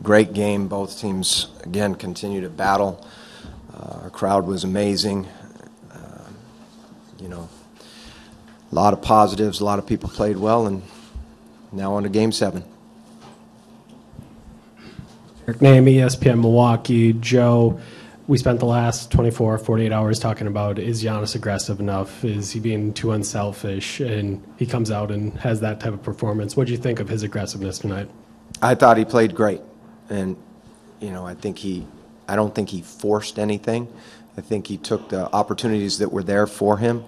great game. Both teams, again, continue to battle. Our crowd was amazing. A lot of positives, a lot of people played well, and now on to Game 7. Eric Name, ESPN Milwaukee. Joe, we spent the last 24, 48 hours talking about, is Giannis aggressive enough? Is he being too unselfish? And he comes out and has that type of performance. What do you think of his aggressiveness tonight? I thought he played great. And, I don't think he forced anything. I think he took the opportunities that were there for him.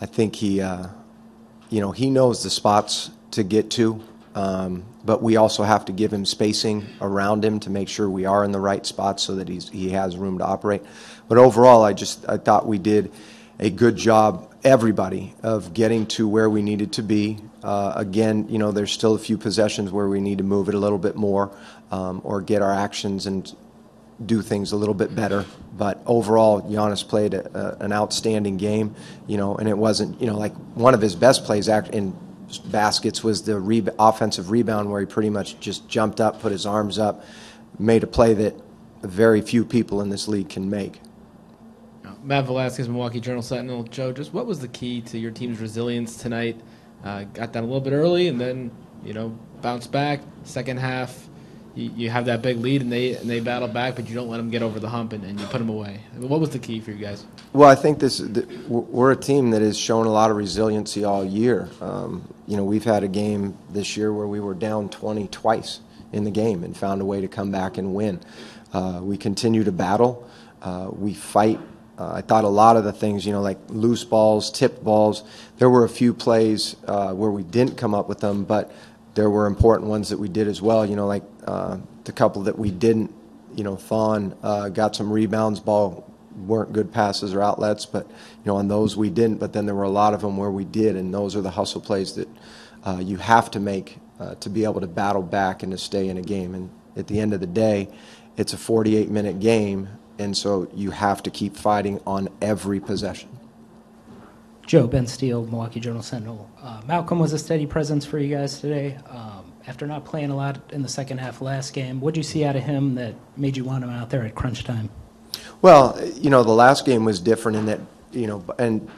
I think he knows the spots to get to. But we also have to give him spacing around him to make sure we are in the right spots so that he has room to operate. But overall, I thought we did a good job, everybody, of getting to where we needed to be. Again, there's still a few possessions where we need to move it a little bit more or get our actions and do things a little bit better. But overall, Giannis played an outstanding game, and it wasn't, like one of his best plays in baskets was the offensive rebound where he pretty much just jumped up, put his arms up, made a play that very few people in this league can make. Matt Velasquez, Milwaukee Journal-Sentinel. Joe, just what was the key to your team's resilience tonight? Got down a little bit early and then, bounced back. Second half, you have that big lead and they battle back, but you don't let them get over the hump and you put them away. What was the key for you guys? Well, I think we're a team that has shown a lot of resiliency all year. We've had a game this year where we were down 20 twice in the game and found a way to come back and win. We continue to battle. We fight. I thought a lot of the things, like loose balls, tipped balls, there were a few plays where we didn't come up with them, but there were important ones that we did as well, like the couple that we didn't. Thon got some rebounds, ball weren't good passes or outlets, but on those we didn't. But then there were a lot of them where we did, and those are the hustle plays that you have to make to be able to battle back and to stay in a game. And at the end of the day, it's a 48-minute game, and so you have to keep fighting on every possession. Joe, Ben Steele, Milwaukee Journal-Sentinel. Malcolm was a steady presence for you guys today. After not playing a lot in the second half last game, what did you see out of him that made you want him out there at crunch time? Well, the last game was different in that, and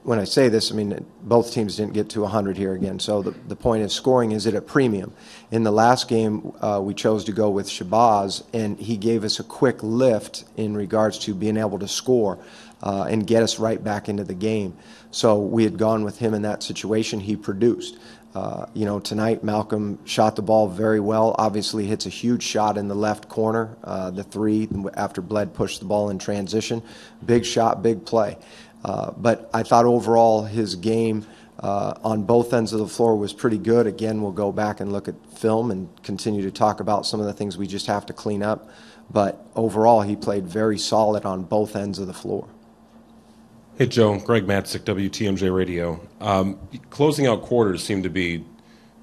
when I say this, I mean both teams didn't get to 100 here again. So the point is scoring is at a premium. In the last game, we chose to go with Shabazz, and he gave us a quick lift in regards to being able to score and get us right back into the game. So we had gone with him in that situation. He produced. Tonight Malcolm shot the ball very well. Obviously hits a huge shot in the left corner, the three after Bled pushed the ball in transition. Big shot, big play. But I thought overall his game on both ends of the floor was pretty good. Again, we'll go back and look at film and continue to talk about some of the things we just have to clean up. But overall, he played very solid on both ends of the floor. Hey, Joe. Greg Matzik, WTMJ Radio. Closing out quarters seemed to be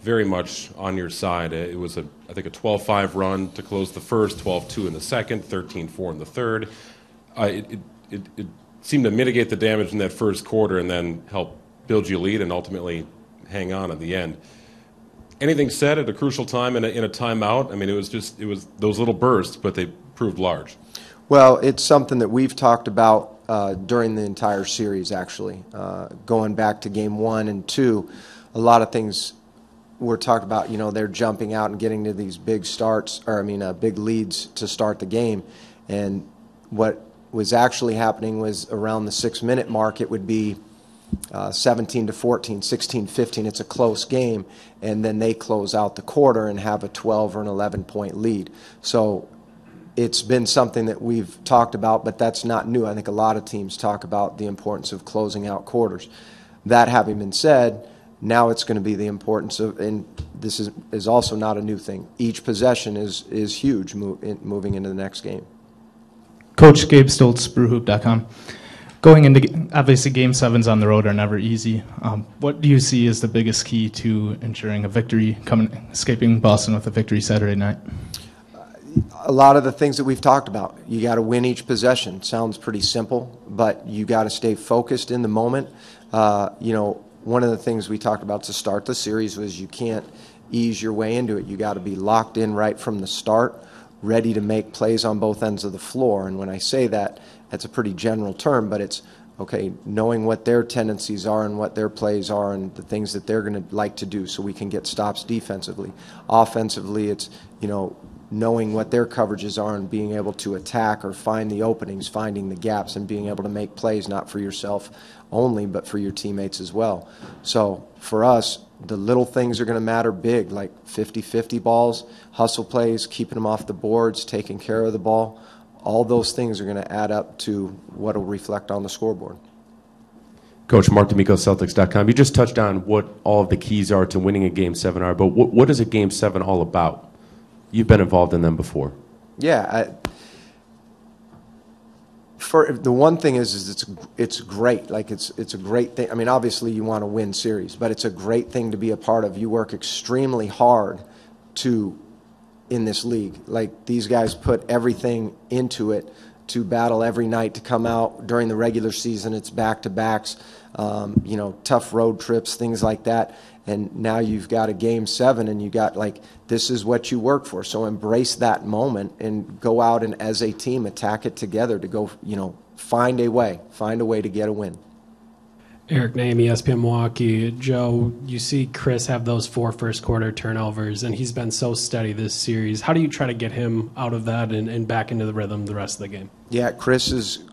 very much on your side. It was, I think, a 12-5 run to close the first, 12-2 in the second, 13-4 in the third. It seemed to mitigate the damage in that first quarter and then help build you a lead and ultimately hang on at the end. Anything said at a crucial time in a timeout? I mean, it was those little bursts, but they proved large. Well, it's something that we've talked about during the entire series, actually. Going back to game 1 and 2, a lot of things were talked about, they're jumping out and getting to these big big leads to start the game. And what was actually happening was around the 6-minute mark, it would be 17-14, 16-15. It's a close game, and then they close out the quarter and have a 12 or an 11-point lead. So it's been something that we've talked about, but that's not new. I think a lot of teams talk about the importance of closing out quarters. That having been said, now it's going to be the importance of, and this is also not a new thing, each possession is huge moving into the next game. Coach Gabe Stoltz, BrewHoop.com. Going into, obviously, Game 7s on the road are never easy. What do you see as the biggest key to ensuring a victory, escaping Boston with a victory Saturday night? A lot of the things that we've talked about. You got to win each possession. Sounds pretty simple, but you got to stay focused in the moment. One of the things we talked about to start the series was you can't ease your way into it. You got to be locked in right from the start, ready to make plays on both ends of the floor. And when I say that, that's a pretty general term, but it's, okay, knowing what their tendencies are and what their plays are and the things that they're going to like to do so we can get stops defensively. Offensively, it's, knowing what their coverages are and being able to attack or find the openings, finding the gaps, and being able to make plays not for yourself only, but for your teammates as well. So for us, the little things are going to matter big, like 50-50 balls, hustle plays, keeping them off the boards, taking care of the ball. All those things are going to add up to what will reflect on the scoreboard. Coach Mark D'Amico, Celtics.com. You just touched on what all of the keys are to winning a Game 7 are, but what is a Game 7 all about? You've been involved in them before. Yeah. For the one thing is it's great. Like it's a great thing. I mean, obviously you want to win series, but it's a great thing to be a part of. You work extremely hard in this league. Like these guys put everything into it to battle every night to come out. During the regular season, it's back-to-backs, tough road trips, things like that. And now you've got a Game 7 and you got this is what you work for. So embrace that moment and go out and as a team attack it together to go, find a way to get a win. Eric Name, ESPN Milwaukee. Joe, you see Chris have those 4 first-quarter turnovers, and he's been so steady this series. How do you try to get him out of that and back into the rhythm the rest of the game? Yeah, Chris is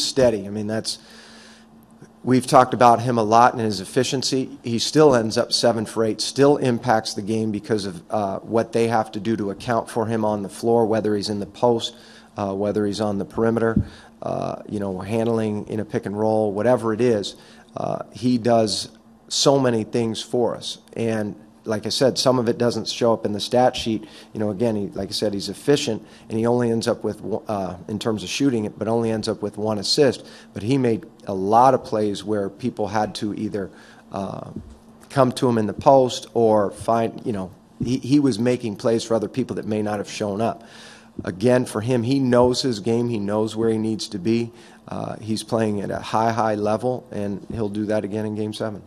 steady. I mean, we've talked about him a lot and his efficiency. He still ends up 7 for 8, still impacts the game because of what they have to do to account for him on the floor, whether he's in the post, whether he's on the perimeter. Handling in a pick and roll, whatever it is, he does so many things for us. And like I said, some of it doesn't show up in the stat sheet. Again, like I said, he's efficient, and he only ends up with, in terms of shooting it, but only ends up with 1 assist. But he made a lot of plays where people had to either come to him in the post or find, he was making plays for other people that may not have shown up. Again, for him, he knows his game. He knows where he needs to be. He's playing at a high level, and he'll do that again in Game 7.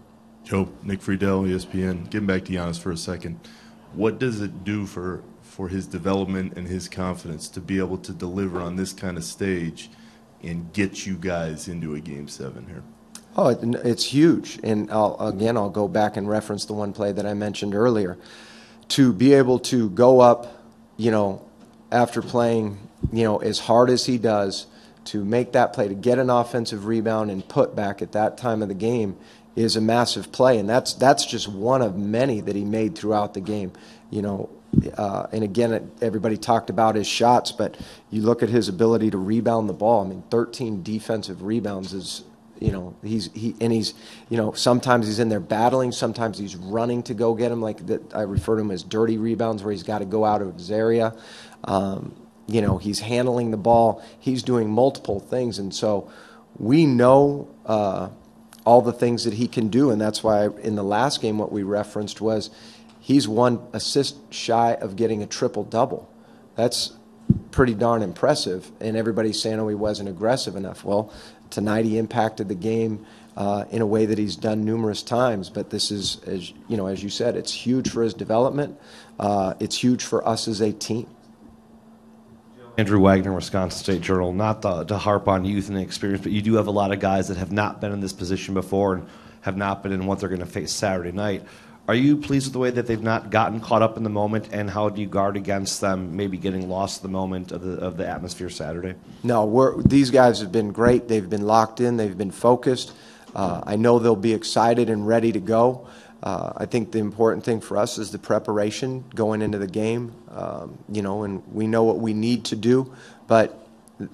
Joe, Nick Friedel, ESPN. Getting back to Giannis for a second. What does it do for his development and his confidence to be able to deliver on this kind of stage and get you guys into a Game 7 here? Oh, it's huge. And I'll go back and reference the one play that I mentioned earlier. To be able to go up, after playing, as hard as he does, to make that play, to get an offensive rebound and put back at that time of the game is a massive play. And that's just one of many that he made throughout the game. And again, everybody talked about his shots, but you look at his ability to rebound the ball. I mean, 13 defensive rebounds is, he's sometimes he's in there battling, sometimes he's running to go get him. Like that, I refer to him as dirty rebounds, where he's got to go out of his area. He's handling the ball. He's doing multiple things, and so we know all the things that he can do, and that's why in the last game what we referenced was he's 1 assist shy of getting a triple-double. That's pretty darn impressive, and everybody's saying, he wasn't aggressive enough. Well, tonight he impacted the game in a way that he's done numerous times, but this is, as you said, it's huge for his development. It's huge for us as a team. Andrew Wagner, Wisconsin State Journal. Not to harp on youth and experience, but you do have a lot of guys that have not been in this position before and have not been in what they're going to face Saturday night. Are you pleased with the way that they've not gotten caught up in the moment, and how do you guard against them maybe getting lost in the moment of the atmosphere Saturday? No, these guys have been great. They've been locked in. They've been focused. I know they'll be excited and ready to go. I think the important thing for us is the preparation going into the game, and we know what we need to do. But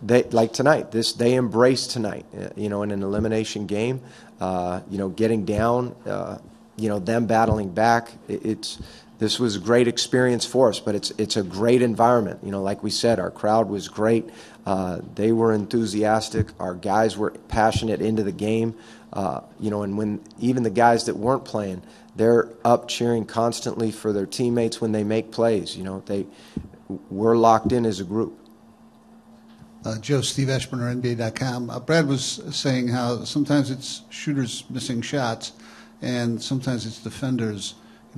they, like tonight, they embrace tonight, in an elimination game, getting down, them battling back. This was a great experience for us, but it's a great environment. Like we said, our crowd was great. They were enthusiastic. Our guys were passionate into the game. And when even the guys that weren't playing, they're up cheering constantly for their teammates when they make plays. We're locked in as a group. Joe, Steve Eschbrenner, NBA.com. Brad was saying how sometimes it's shooters missing shots, and sometimes it's defenders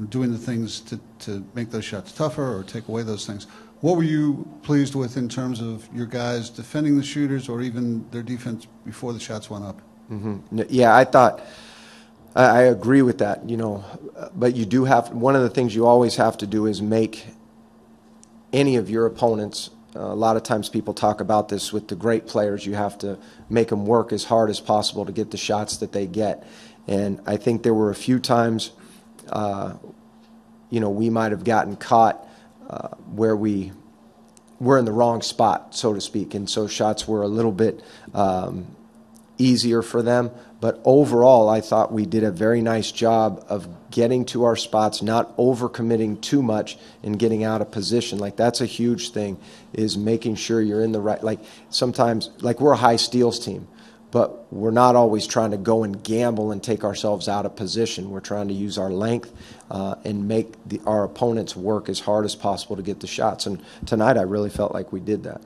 doing the things to make those shots tougher or take away those things. What were you pleased with in terms of your guys defending the shooters or even their defense before the shots went up? Mm-hmm. Yeah, I thought I agree with that. But you do have, one of the things you always have to do is make any of your opponents. A lot of times people talk about this with the great players. You have to make them work as hard as possible to get the shots that they get. And I think there were a few times, we might have gotten caught where we were in the wrong spot, so to speak. And so shots were a little bit easier for them. But overall, I thought we did a very nice job of getting to our spots, not overcommitting too much and getting out of position. Like, that's a huge thing, is making sure you're in the right, like sometimes, like we're a high steals team, but we're not always trying to go and gamble and take ourselves out of position. We're trying to use our length and make our opponents work as hard as possible to get the shots. And tonight I really felt like we did that.